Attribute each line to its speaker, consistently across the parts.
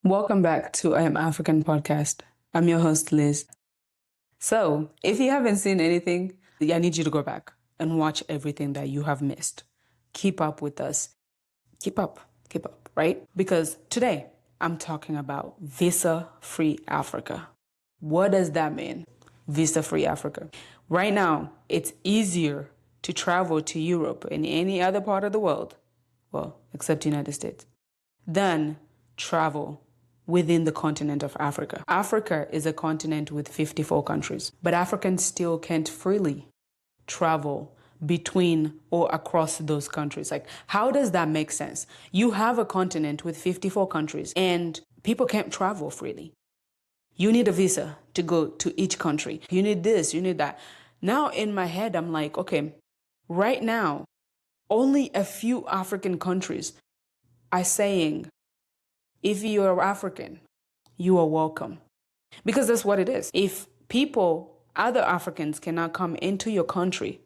Speaker 1: Welcome back to I Am African Podcast. I'm your host, Liz. So, if you haven't seen anything, I need you to go back and watch everything that you have missed. Keep up with us. Keep up, right? Because today I'm talking about visa-free Africa. What does that mean? Visa-free Africa. Right now, it's easier to travel to Europe and any other part of the world, well, except United States, than travel within the continent of Africa. Africa is a continent with 54 countries, but Africans still can't freely travel between or across those countries. Like, how does that make sense? You have a continent with 54 countries and people can't travel freely. You need a visa to go to each country. You need this, you need that. Now in my head, I'm like, okay, right now, only a few African countries are saying, if you are African, you are welcome. Because that's what it is. If other Africans cannot come into your country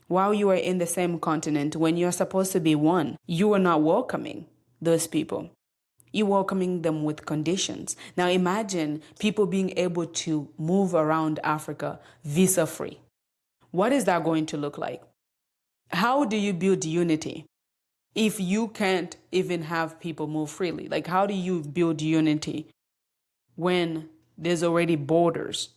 Speaker 1: while you are in the same continent when you're supposed to be one, you are not welcoming those people. You're welcoming them with conditions. Now imagine people being able to move around Africa visa-free. What is that going to look like? How do you build unity if you can't even have people move freely? Like, how do you build unity when there's already borders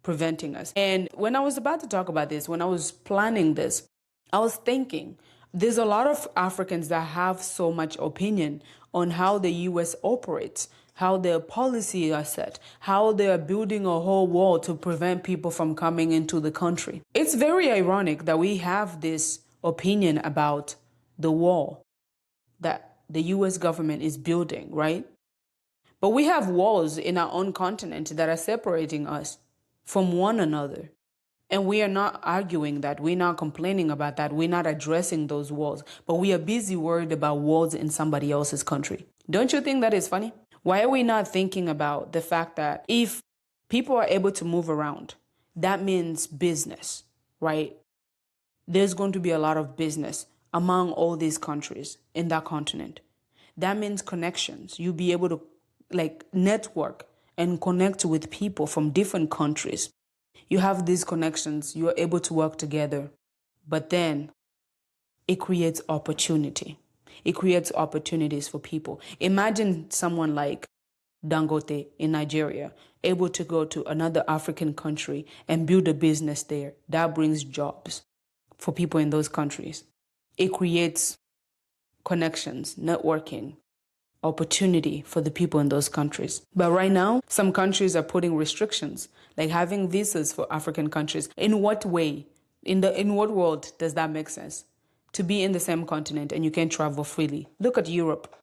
Speaker 1: preventing us? And when I was about to talk about this, when I was planning this, I was thinking there's a lot of Africans that have so much opinion on how the US operates, how their policies are set, how they are building a whole wall to prevent people from coming into the country. It's very ironic that we have this opinion about the wall that the US government is building, right? But we have walls in our own continent that are separating us from one another. And we are not arguing that. We're not complaining about that. We're not addressing those walls. But we are busy worried about walls in somebody else's country. Don't you think that is funny? Why are we not thinking about the fact that if people are able to move around, that means business, right? There's going to be a lot of business among all these countries in that continent. That means connections. You'll be able to network and connect with people from different countries. You have these connections, you're able to work together, but then it creates opportunity. It creates opportunities for people. Imagine someone like Dangote in Nigeria able to go to another African country and build a business there. That brings jobs for people in those countries. It creates connections, networking, opportunity for the people in those countries. But right now, some countries are putting restrictions, like having visas for African countries. In what way? In what world does that make sense? To be in the same continent and you can travel freely. Look at Europe.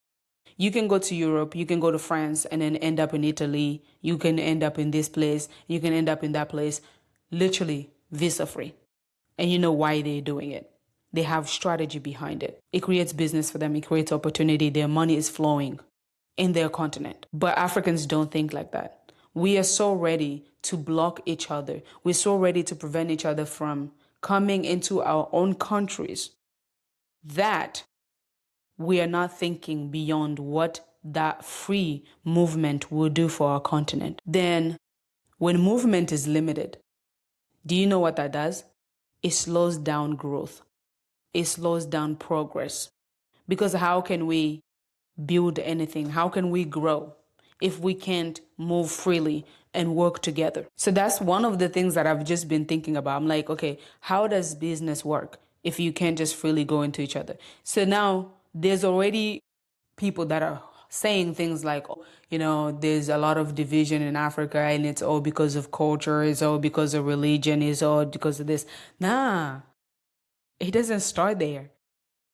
Speaker 1: You can go to Europe, you can go to France and then end up in Italy. You can end up in this place, you can end up in that place, literally visa free. And you know why they're doing it. They have strategy behind it. It creates business for them. It creates opportunity. Their money is flowing in their continent. But Africans don't think like that. We are so ready to block each other. We're so ready to prevent each other from coming into our own countries that we are not thinking beyond what that free movement will do for our continent. Then when movement is limited, do you know what that does? It slows down growth. It slows down progress. Because how can we build anything? How can we grow if we can't move freely and work together? So that's one of the things that I've just been thinking about. I'm like, okay, how does business work if you can't just freely go into each other? So now there's already people that are saying things like, there's a lot of division in Africa and it's all because of culture, it's all because of religion, it's all because of this. Nah. It doesn't start there.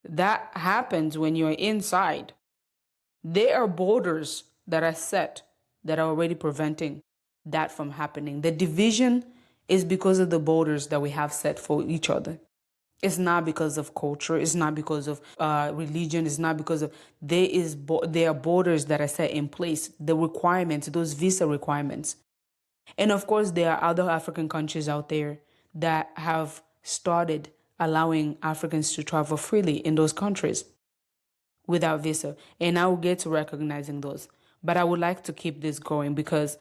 Speaker 1: That happens when you're inside. There are borders that are set that are already preventing that from happening. The division is because of the borders that we have set for each other. It's not because of culture. It's not because of religion. It's not because of... There are borders that are set in place. The requirements, those visa requirements. And of course, there are other African countries out there that have started allowing Africans to travel freely in those countries without visa. And I will get to recognizing those. But I would like to keep this going because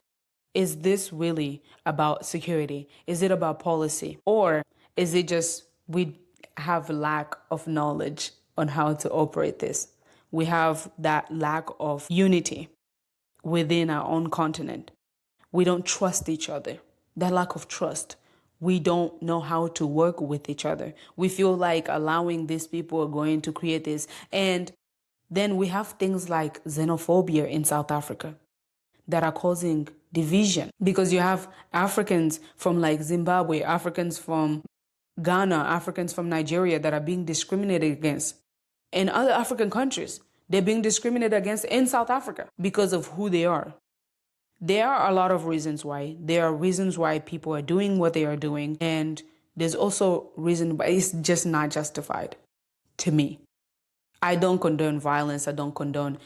Speaker 1: is this really about security? Is it about policy? Or is it just we have lack of knowledge on how to operate this? We have that lack of unity within our own continent. We don't trust each other. That lack of trust. We don't know how to work with each other. We feel like allowing these people are going to create this. And then we have things like xenophobia in South Africa that are causing division because you have Africans from like Zimbabwe, Africans from Ghana, Africans from Nigeria that are being discriminated against. In other African countries, they're being discriminated against in South Africa because of who they are. There are a lot of reasons why. There are reasons why people are doing what they are doing. And there's also reason why it's just not justified to me. I don't condone violence. I don't condone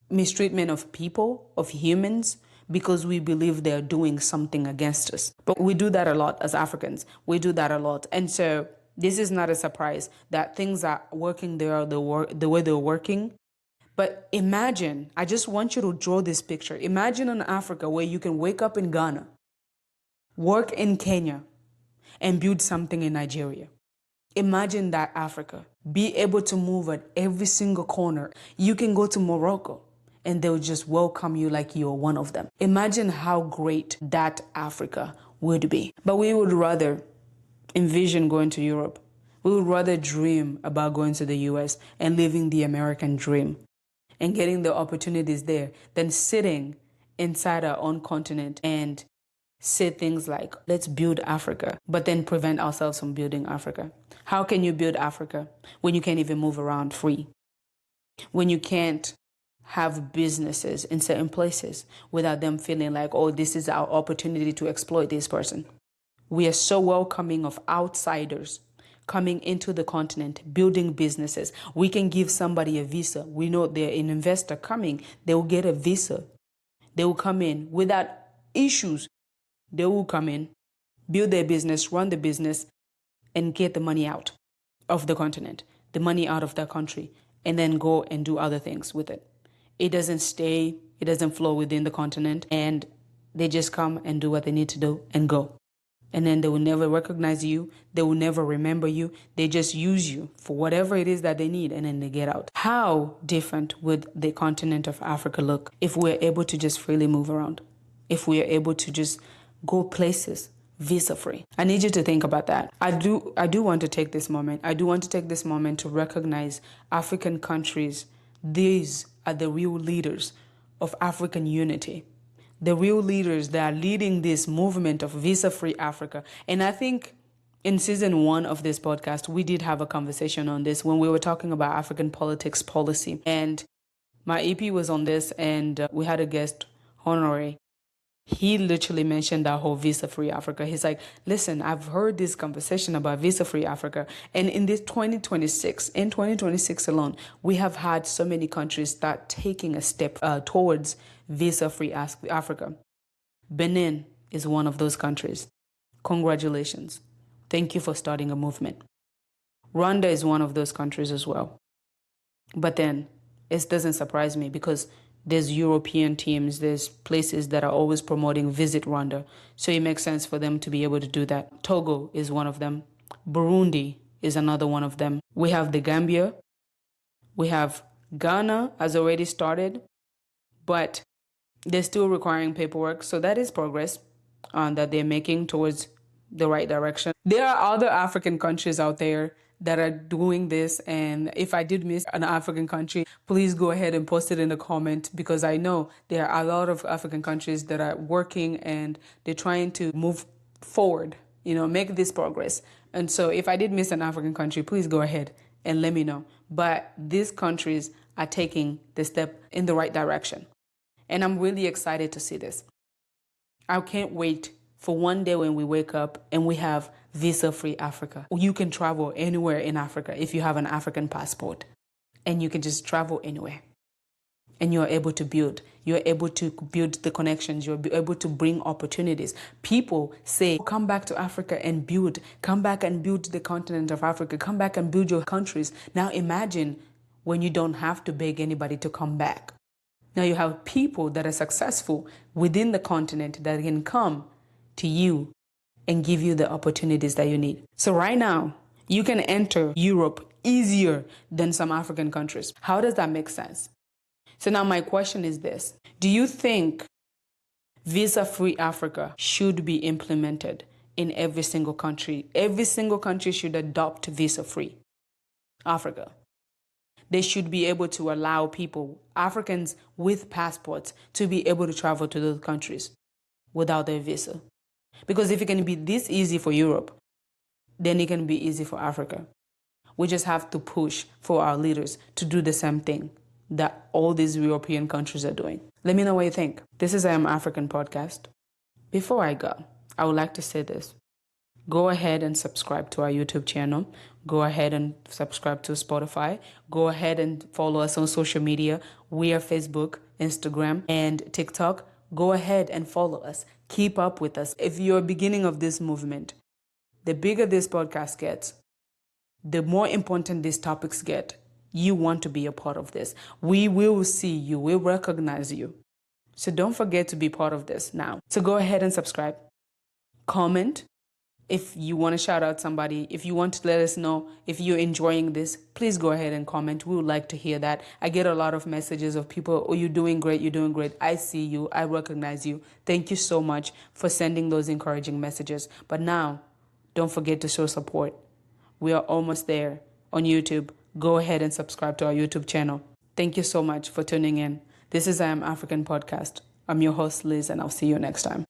Speaker 1: mistreatment of people, of humans, because we believe they're doing something against us. But we do that a lot as Africans. We do that a lot. And so this is not a surprise that things are working there the way they're working. But imagine, I just want you to draw this picture. Imagine an Africa where you can wake up in Ghana, work in Kenya, and build something in Nigeria. Imagine that Africa. Be able to move at every single corner. You can go to Morocco and they'll just welcome you like you're one of them. Imagine how great that Africa would be. But we would rather envision going to Europe. We would rather dream about going to the US and living the American dream and getting the opportunities there than sitting inside our own continent and say things like, let's build Africa, but then prevent ourselves from building Africa. How can you build Africa when you can't even move around free? When you can't have businesses in certain places without them feeling like, oh, this is our opportunity to exploit this person. We are so welcoming of outsiders coming into the continent, building businesses. We can give somebody a visa. We know they're an investor coming. They will get a visa. They will come in without issues. They will come in, build their business, run the business, and get the money out of the continent, the money out of their country, and then go and do other things with it. It doesn't stay, it doesn't flow within the continent, and they just come and do what they need to do and go. And then they will never recognize you. They will never remember you. They just use you for whatever it is that they need, and then they get out. How different would the continent of Africa look if we're able to just freely move around? If we are able to just go places visa-free? I need you to think about that. I do want to take this moment. I do want to take this moment to recognize African countries. These are the real leaders of African unity. The real leaders that are leading this movement of visa-free Africa. And I think in season 1 of this podcast, we did have a conversation on this when we were talking about African politics policy. And my EP was on this, and we had a guest, Honore. He literally mentioned that whole visa-free Africa. He's like, listen, I've heard this conversation about visa-free Africa. And in 2026 alone, we have had so many countries start taking a step towards visa-free Africa. Benin is one of those countries. Congratulations. Thank you for starting a movement. Rwanda is one of those countries as well. But then it doesn't surprise me because there's European teams, there's places that are always promoting Visit Rwanda. So it makes sense for them to be able to do that. Togo is one of them. Burundi is another one of them. We have the Gambia. We have Ghana has already started, but they're still requiring paperwork. So that is progress that they're making towards the right direction. There are other African countries out there that are doing this. And if I did miss an African country, please go ahead and post it in the comment, because I know there are a lot of African countries that are working and they're trying to move forward, make this progress. And so if I did miss an African country, please go ahead and let me know. But these countries are taking the step in the right direction. And I'm really excited to see this. I can't wait for one day when we wake up and we have visa-free Africa. You can travel anywhere in Africa if you have an African passport, and you can just travel anywhere. And you're able to build. You're able to build the connections. You're able to bring opportunities. People say, come back to Africa and build. Come back and build the continent of Africa. Come back and build your countries. Now imagine when you don't have to beg anybody to come back. Now you have people that are successful within the continent that can come to you and give you the opportunities that you need. So right now, you can enter Europe easier than some African countries. How does that make sense? So now my question is this. Do you think visa-free Africa should be implemented in every single country? Every single country should adopt visa-free Africa. They should be able to allow people, Africans with passports, to be able to travel to those countries without their visa. Because if it can be this easy for Europe, then it can be easy for Africa. We just have to push for our leaders to do the same thing that all these European countries are doing. Let me know what you think. This is I Am African Podcast. Before I go, I would like to say this. Go ahead and subscribe to our YouTube channel. Go ahead and subscribe to Spotify. Go ahead and follow us on social media. We are Facebook, Instagram, and TikTok. Go ahead and follow us. Keep up with us. If you're beginning of this movement, the bigger this podcast gets, the more important these topics get. You want to be a part of this. We will see you. We'll recognize you. So don't forget to be part of this now. So go ahead and subscribe. Comment. If you want to shout out somebody, if you want to let us know if you're enjoying this, please go ahead and comment. We would like to hear that. I get a lot of messages of people, oh, you're doing great, you're doing great. I see you, I recognize you. Thank you so much for sending those encouraging messages. But now, don't forget to show support. We are almost there on YouTube. Go ahead and subscribe to our YouTube channel. Thank you so much for tuning in. This is I Am African Podcast. I'm your host, Liz, and I'll see you next time.